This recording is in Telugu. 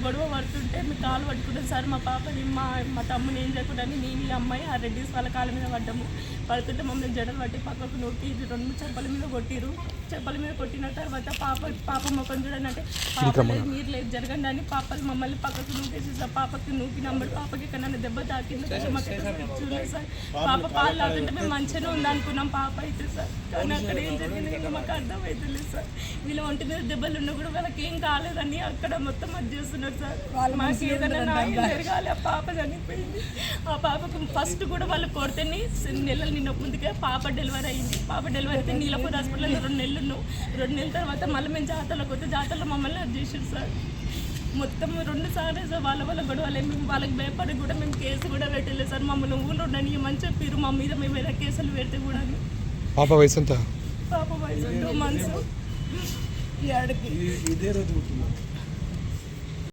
గొడవ పడుతుంటే మీకు కాలు పట్టుకుంటాం సార్ మా పాపని మా తమ్ముని ఏం చేయకుండా నేను ఈ అమ్మాయి ఆ రెడ్డిస్ వాళ్ళ కాళ్ళ మీద పడ్డాము. పడుతుంటే మమ్మల్ని జడలు పట్టి పక్కకు నొక్కి 2 చెంపల మీద కొట్టిరు. చెంపల మీద కొట్టిన తర్వాత పాప ముఖం చూడండి అంటే పాప లేదు మీరు లేదు జరగండి అని పాపలు మమ్మల్ని పక్కకు నూకేసి సార్. పాపకి నూకి నమ్మడు పాపకి ఎక్కడన్నా దెబ్బ తాకింది చూడలేదు సార్. పాప పాలు తాగుతుంటే మేము మంచిగానే ఉందనుకున్నాం పాప అయితే సార్. కానీ అక్కడ ఏం జరిగింది ఇంకా మాకు అర్థమవుతుంది సార్. వీళ్ళ ఒంటి మీద దెబ్బలు ఉన్నా కూడా వాళ్ళకి ఏం కాలేదని అక్కడ మొత్తం అది చేస్తున్నారు సార్. మాకు ఏదైనా న్యాయం జరగాలి. ఆ పాప చనిపోయింది. ఆ పాపకు ఫస్ట్ కూడా వాళ్ళు కొడితేనే నెలలు నిన్న ముందుకే పాప డెలివరీ అయింది. పాప డెలివరీ అయితే నీలపూర్ హాస్పిటల్లో 2 నెలలు ఉన్నాం. 2 నెలల తర్వాత మళ్ళీ మేము జాతరలోకి వస్తే జాతరలో మమ్మల్ని అది చేసారు సార్. మొత్తం 2 సార్లు సార్ వాళ్ళ గొడవలే. మేము వాళ్ళకి భయపడి కూడా మేము కేసు కూడా పెట్టలేదు సార్. మమ్మల్ని ఊళ్ళో ఉండని చెప్పారు మా మీద మేము ఏదైనా కేసులు పెడితే కూడా. పాప వయసు ఎంత? పాప వయసు 2 months. ఇదే రోజు